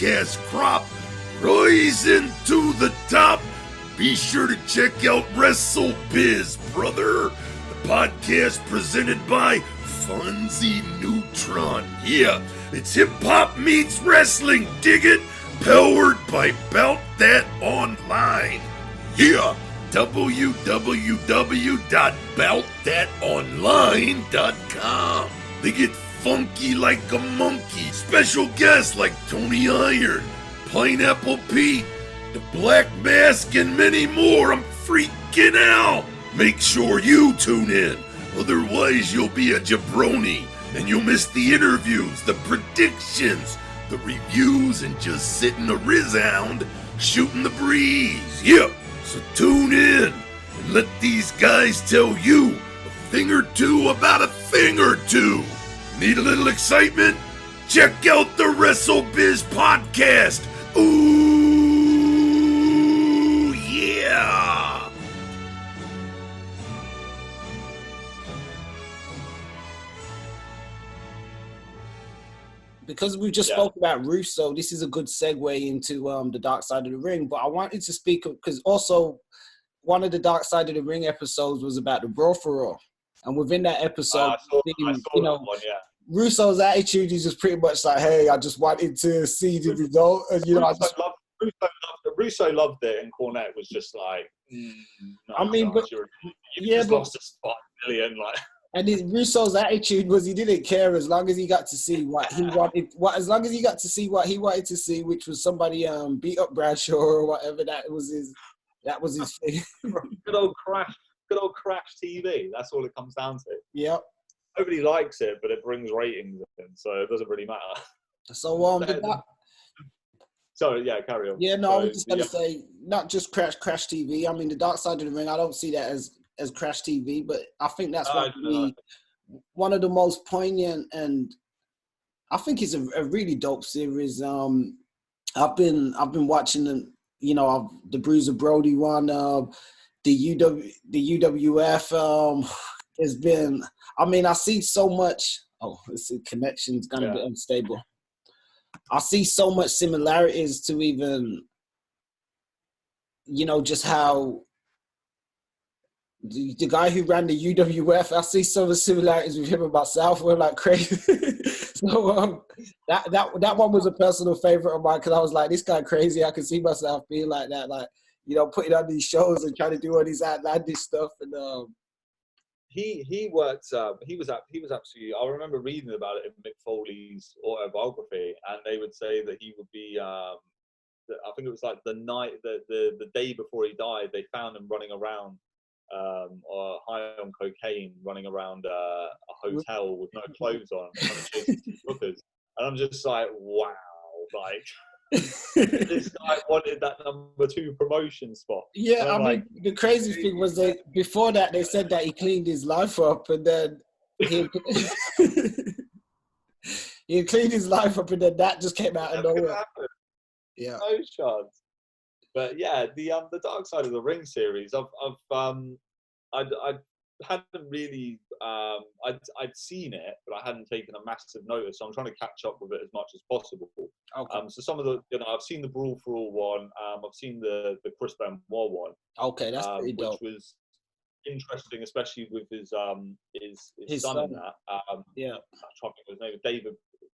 podcast crop rising to the top. Be sure to check out WrestleBIZ, brother. The podcast presented by Fonzie Neutron. Yeah, it's hip-hop meets wrestling, dig it? Powered by Bout Dat Online. Yeah, www.boutdatonline.com. They get funky like a monkey. Special guests like Tony Iron, Pineapple Pete, the Black Mask, and many more. I'm freaking out. Make sure you tune in. Otherwise, you'll be a jabroni and you'll miss the interviews, the predictions, the reviews, and just sitting around shooting the breeze. Yeah, so tune in and let these guys tell you a thing or two about a thing or two. Need a little excitement? Check out the WrestleBIZ podcast. Ooh, yeah. Because we just spoke about Russo, this is a good segue into the Dark Side of the Ring. But I wanted to speak, because also one of the Dark Side of the Ring episodes was about the Brawl for All. And within that episode, Russo's attitude is just pretty much like, hey, I just wanted to see the result. And, Russo loved it, and Cornette was just like, no, I mean, but lost a spot million, like. And Russo's attitude was he didn't care as long as he got to see what he wanted. As long as he got to see what he wanted to see, which was somebody beat up Bradshaw or whatever. That was his thing. Good old crash TV. That's all it comes down to. Yep. Nobody likes it, but it brings ratings in, so it doesn't really matter. So Sorry, yeah, carry on. Yeah, no, I was just going to say, not just Crash TV. I mean, the Dark Side of the Ring, I don't see that as Crash TV, but I think that's one of the most poignant, and I think it's a really dope series. I've been watching them, the Bruiser Brody one, the UWF. Has been, I mean, I see so much. Oh, this connection's gonna be unstable. I see so much similarities to even, just how the guy who ran the UWF. I see some of the similarities with him about Southwell like crazy. So that one was a personal favorite of mine, because I was like, this guy crazy. I could see myself being like that, like putting on these shows and trying to do all these outlandish stuff and. He worked. He was absolutely. I remember reading about it in Mick Foley's autobiography, and they would say that he would be. I think it was like the night, the day before he died, they found him running around, or high on cocaine, running around a hotel with no clothes on, trying to chase hookers. And I'm just like, wow, like. This guy wanted that number 2 promotion spot. Yeah, I mean, the crazy thing was before that they said that he cleaned his life up, and then he cleaned his life up, and then that just came out of nowhere. Yeah, no chance. But yeah, the Dark Side of the Ring series, I hadn't really, I'd seen it, but I hadn't taken a massive notice. So I'm trying to catch up with it as much as possible. Okay. So some of the, I've seen the Brawl for All one. I've seen the Chris Benoit one. Okay, that's pretty dope. Which was interesting, especially with his son in that. Yeah. I'm trying to think of his name.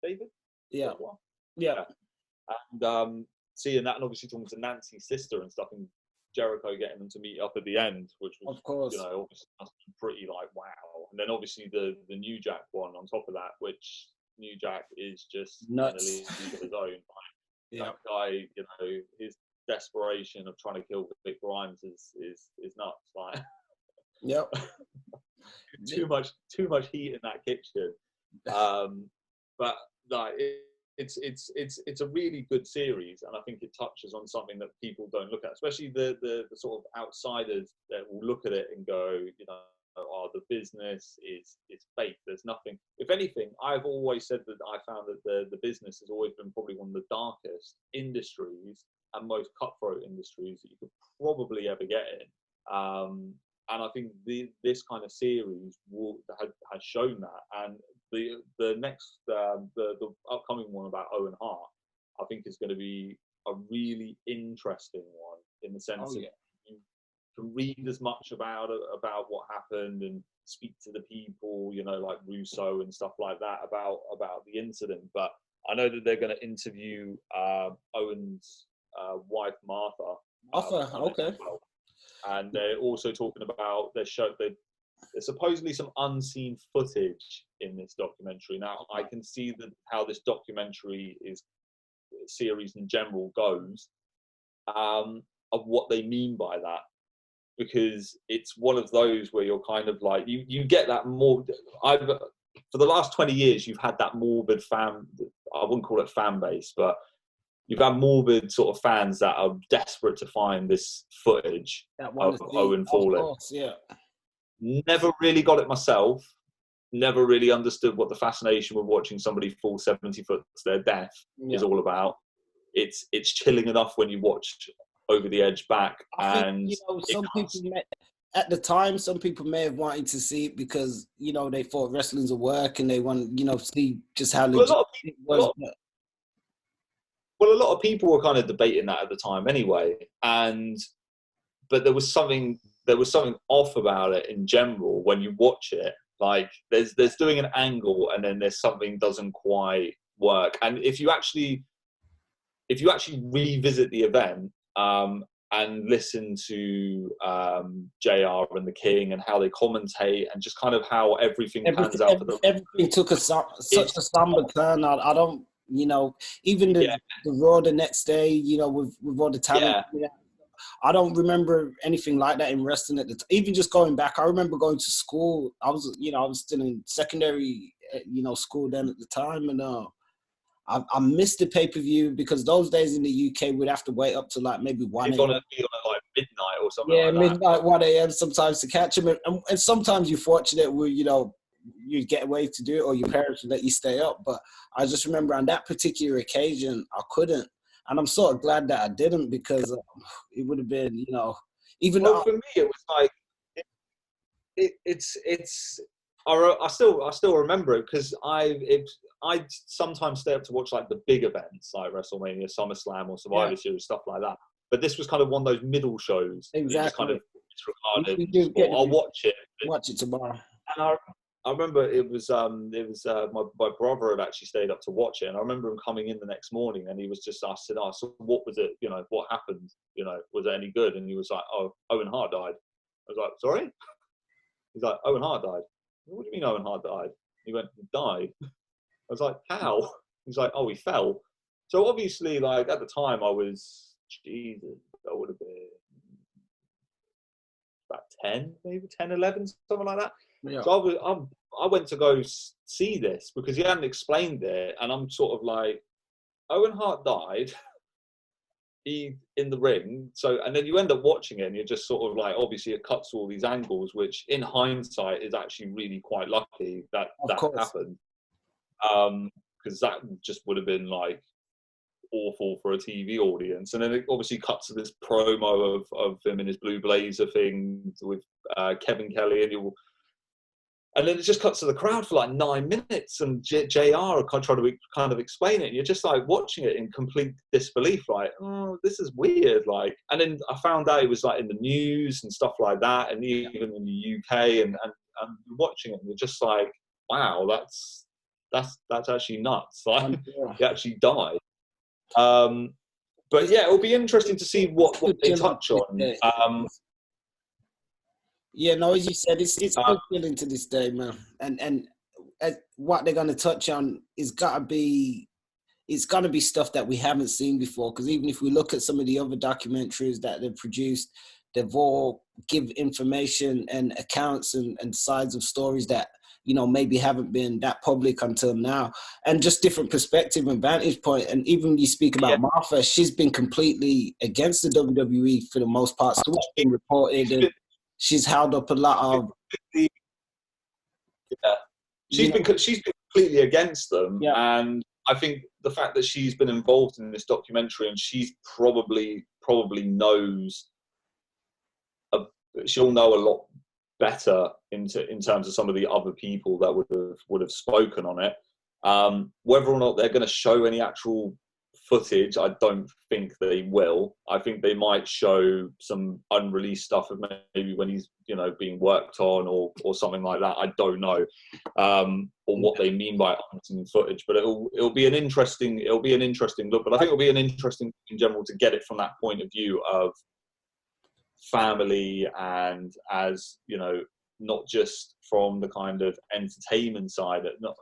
David. Yeah. Yeah. And seeing that, and obviously talking to Nancy's sister and stuff, and Jericho getting them to meet up at the end, which was, of course, obviously pretty like wow. And then obviously the New Jack one on top of that, which New Jack is just nuts. In a league of his own. Like, yeah. That guy, his desperation of trying to kill Vic Grimes is nuts. Like, yep. too much heat in that kitchen. But like it's a really good series, and I think it touches on something that people don't look at, especially the sort of outsiders that will look at it and go, the business is fake. There's nothing. If anything, I've always said that I found that the business has always been probably one of the darkest industries and most cutthroat industries that you could probably ever get in. And I think this kind of series has shown that. And the next the upcoming one about Owen Hart, I think is going to be a really interesting one, in the sense of you can read as much about what happened and speak to the people, you know, like Russo and stuff like that about the incident. But I know that they're going to interview Owen's wife Martha. Okay. Well. And they're also talking about there's supposedly some unseen footage in this documentary. Now I can see how this documentary series in general goes, of what they mean by that, because it's one of those where you're kind of like you get that more. For the last 20 years, you've had that morbid fan. I wouldn't call it fan base, but you've had morbid sort of fans that are desperate to find this footage of Owen falling. Of course, yeah. Never really got it myself. Never really understood what the fascination with watching somebody fall 70 foot to their death is all about. It's chilling enough when you watch Over the Edge back. And some people at the time, some people may have wanted to see it because, you know, they thought wrestling's a work and they want, you know, see just how legit it was. Well, a lot of people were kind of debating that at the time anyway. But there was something off about it in general when you watch it. Like there's doing an angle and then there's something doesn't quite work. And if you actually revisit the event, and listen to JR and the King and how they commentate and just kind of how everything pans out for them. Everything took such a somber turn. I don't, you know, even the Raw the next day, you know, with all the talent. Yeah. I don't remember anything like that in wrestling at the time. Even just going back, I remember going to school. I was still in secondary, school then at the time, and I missed the pay-per-view because those days in the UK we'd have to wait up to like maybe 1 a.m. Be on like midnight or something. Yeah, like midnight, 1 a.m. sometimes to catch them, and sometimes you're fortunate where you'd get away to do it, or your parents would let you stay up. But I just remember on that particular occasion I couldn't, and I'm sort of glad that I didn't, because it would have been, even though for me it was like I still remember it because I sometimes stay up to watch like the big events like WrestleMania, SummerSlam, or Survivor Series, stuff like that. But this was kind of one of those middle shows. Exactly. You just kind of disregarded. I'll watch it. Watch it tomorrow. And I remember it was my brother had actually stayed up to watch it, and I remember him coming in the next morning, and he was just I said, "Oh, so what was it? What happened? Was it any good?" And he was like, "Oh, Owen Hart died." I was like, "Sorry?" He's like, "Owen Hart died." What do you mean Owen Hart died? He went, "He died." I was like, "How?" He's like, "Oh, he fell." So obviously, like at the time, I was I would have been about 10, maybe 10, 11, something like that. Yeah. So I went to go see this because he hadn't explained it, and I'm sort of like, Owen Hart died. He in the ring. So, and then you end up watching it, and you're just sort of like, obviously, it cuts to all these angles, which in hindsight is actually really quite lucky that happened. Because that just would have been like awful for a TV audience. And then it obviously cuts to this promo of him in his blue blazer thing with Kevin Kelly, and then it just cuts to the crowd for like 9 minutes, and JR trying to kind of explain it, and you're just like watching it in complete disbelief, like, oh, this is weird, like. And then I found out it was like in the news and stuff like that, and even in the UK, and watching it, and you're just like, wow, that's actually nuts. Like, he actually died. But yeah, it'll be interesting to see what they touch on. Yeah, no, as you said, it's still killing to this day, man. And what they're gonna touch on it's gotta be stuff that we haven't seen before. Because even if we look at some of the other documentaries that they've produced, they've all give information and accounts and sides of stories that maybe haven't been that public until now, and just different perspective and vantage point. And even you speak about Martha, she's been completely against the WWE for the most part. So what's been reported, and she's held up a lot of. Yeah, she's been completely against them, and I think the fact that she's been involved in this documentary, and she's probably knows, she'll know a lot better in terms of some of the other people that would have spoken on it. Whether or not they're going to show any actual footage. I don't think they will. I think they might show some unreleased stuff of maybe when he's, you know, being worked on or something like that. I don't know, or what they mean by unseen footage. But it'll be an interesting look. But I think it'll be an interesting in general to get it from that point of view of family, and as you know, not just from the kind of entertainment side, not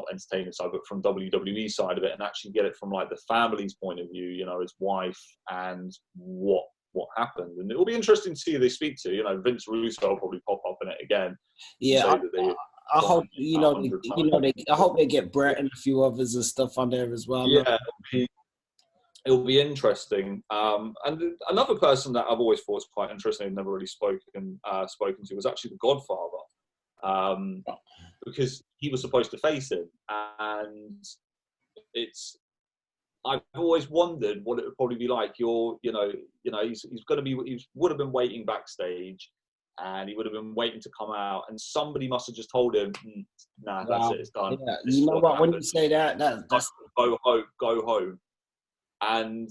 entertainment side, but from WWE side of it, and actually get it from like the family's point of view, you know, his wife and what happened. And it will be interesting to see who they speak to. You know, Vince Russo will probably pop up in it again. Yeah, I hope I hope they get Brett and a few others and stuff on there as well. Yeah, it'll be interesting. And another person that I've always thought was quite interesting, I've never really spoken to, was actually the Godfather, because he was supposed to face him, and I've always wondered what it would probably be like. He would have been waiting backstage, and he would have been waiting to come out, and somebody must have just told him, "Nah, that's it, it's done." Yeah. You know what? When you say that's go home. And,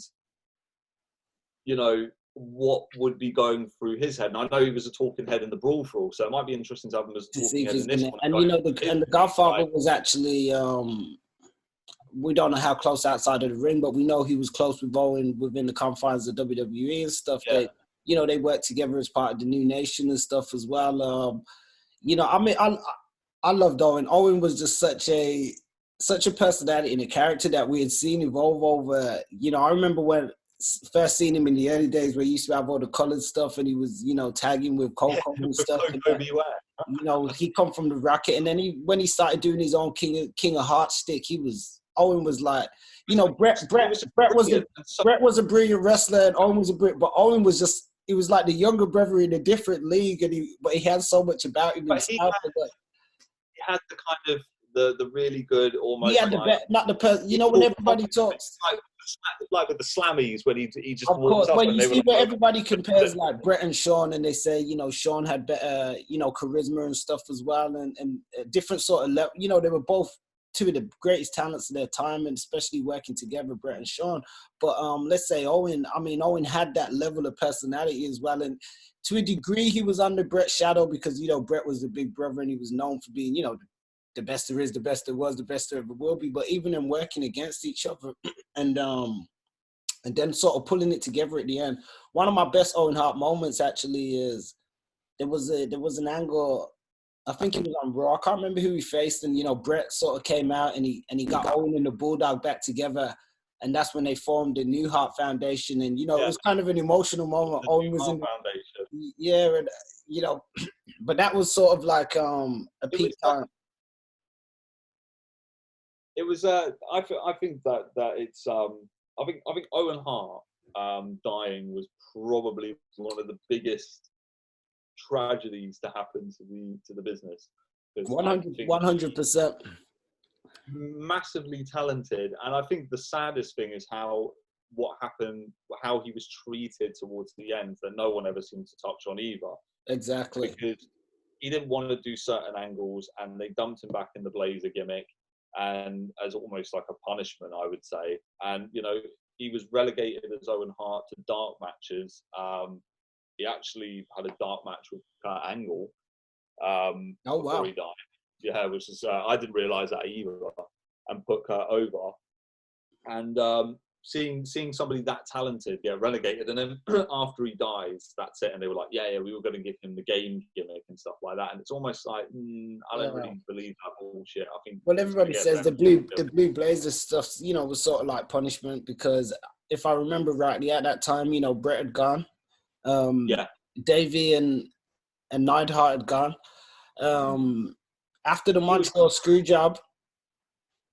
you know, what would be going through his head? And I know he was a talking head in the Brawl for all, so it might be interesting to have him as a talking head in this one. And, you know, the Godfather was actually, we don't know how close outside of the ring, but we know he was close with Owen within the confines of WWE and stuff. Yeah. They worked together as part of the New Nation and stuff as well. You know, I mean, I loved Owen. Owen was just such a personality and a character that we had seen evolve over. You know, I remember when first seeing him in the early days where he used to have all the colored stuff and he was, you know, tagging with Coco and stuff. You know, he come from the Rocket, and then when he started doing his own King of Hearts stick, Owen was like, you know, Brett was a brilliant wrestler, and Owen was but Owen was just, he was like the younger brother in a different league, and he had so much about him. But he had the kind of the really good, almost. Yeah, not the person. You know, when everybody talks, like with the Slammies, when he just. Of course, when you see where everybody compares like Brett and Shawn, and they say, you know, Shawn had better, you know, charisma and stuff as well, and different sort of level. You know, they were both two of the greatest talents of their time, and especially working together, Brett and Shawn. But let's say Owen. I mean, Owen had that level of personality as well, and to a degree, he was under Brett's shadow because, you know, Brett was the big brother, and he was known for being, you know, the best there is, the best there was, the best there ever will be. But even in working against each other, and then sort of pulling it together at the end, one of my best Owen Hart moments actually is there was an angle. I think it was on Raw. I can't remember who he faced, and you know, Brett sort of came out and he got Owen and the Bulldog back together, and that's when they formed the New Heart Foundation. And you know, it was kind of an emotional moment. Owen was in the foundation. Yeah, and you know, but that was sort of like a peak time. It was. I think that it's. I think Owen Hart dying was probably one of the biggest tragedies to happen to the business. 100%. Massively talented, and I think the saddest thing is what happened, how he was treated towards the end, that no one ever seemed to touch on either. Exactly. Because he didn't want to do certain angles, and they dumped him back in the Blazer gimmick, and as almost like a punishment, I would say. And you know, he was relegated as Owen Hart to dark matches. He actually had a dark match with Kurt Angle before he died. Yeah, which is I didn't realise that either, and put Kurt over. And seeing somebody that talented get relegated, and then after he dies, that's it. And they were like, yeah, we were going to give him the game gimmick and stuff like that. And it's almost like I don't really believe that bullshit. I think. Well, everybody says the blue Blazer stuff, you know, was sort of like punishment, because if I remember rightly, at that time, you know, Brett had gone, Davey and Neidhart had gone. After the Montreal Screwjob,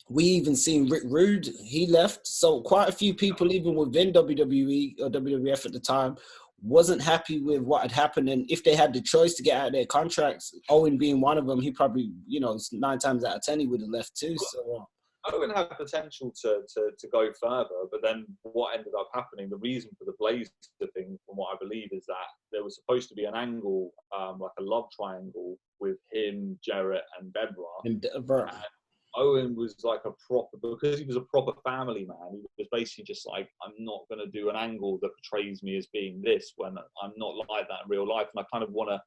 we even seen Rick Rude, he left. So quite a few people, even within WWE or WWF at the time, wasn't happy with what had happened. And if they had the choice to get out of their contracts, Owen being one of them, he probably, you know, 9 times out of 10, he would have left too. So Owen had potential to go further, but then what ended up happening, the reason for the Blazer thing, from what I believe, is that there was supposed to be an angle, like a love triangle with him, Jarrett, and Bedra. And Owen was like because he was a proper family man, he was basically just like, I'm not going to do an angle that portrays me as being this when I'm not like that in real life. And I kind of want to,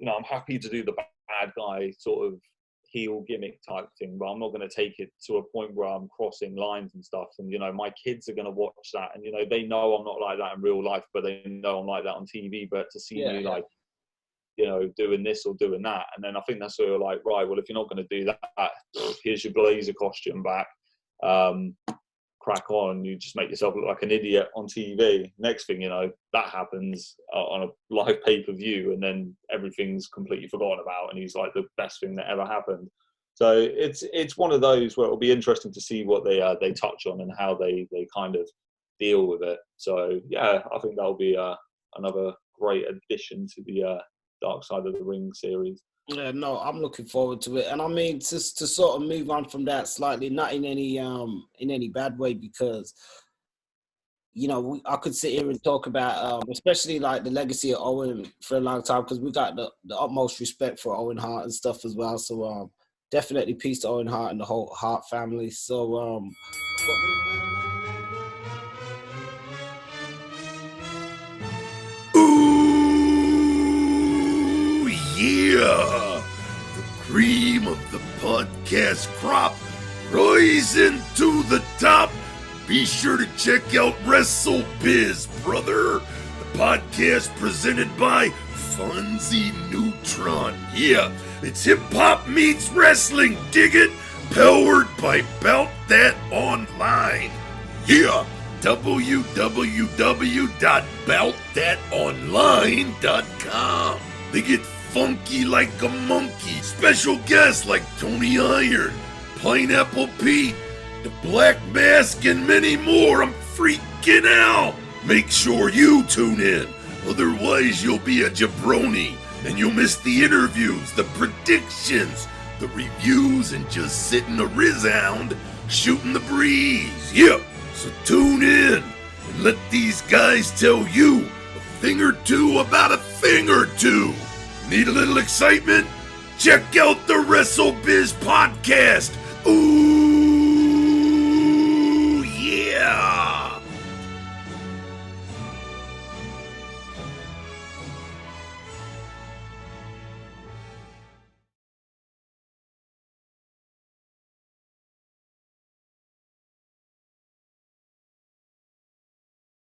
I'm happy to do the bad guy sort of heel gimmick type thing, but I'm not going to take it to a point where I'm crossing lines and stuff. And, my kids are going to watch that. And, they know I'm not like that in real life, but they know I'm like that on TV. But to see me like, doing this or doing that. And then I think that's sort of like, right, well, if you're not going to do that, here's your blazer costume back. Crack on. You just make yourself look like an idiot on TV. Next thing you know, that happens on a live pay-per-view, and then everything's completely forgotten about, and he's like the best thing that ever happened. So it's one of those where it'll be interesting to see what they touch on and how they kind of deal with it. So yeah, I think that'll be another great addition to the Dark Side of the Ring series. Yeah, no, I'm looking forward to it. And I mean, just to sort of move on from that slightly, not in any bad way, because I could sit here and talk about especially like the legacy of Owen for a long time, because we got the utmost respect for Owen Hart and stuff as well. So definitely peace to Owen Hart and the whole Hart family. So Yeah! The cream of the podcast crop rising to the top. Be sure to check out WrestleBIZ, brother. The podcast presented by Fonzie Neutron. Yeah, it's hip-hop meets wrestling, dig it? Powered by Bout Dat Online. Yeah, www.boutdatonline.com. They get funky like a monkey. Special guests like Tony Iron, Pineapple Pete, the Black Mask, and many more. I'm freaking out. Make sure you tune in. Otherwise, you'll be a jabroni, and you'll miss the interviews, the predictions, the reviews, and just sitting around shooting the breeze. Yeah, so tune in and let these guys tell you a thing or two about a thing or two. Need a little excitement? Check out the WrestleBIZ podcast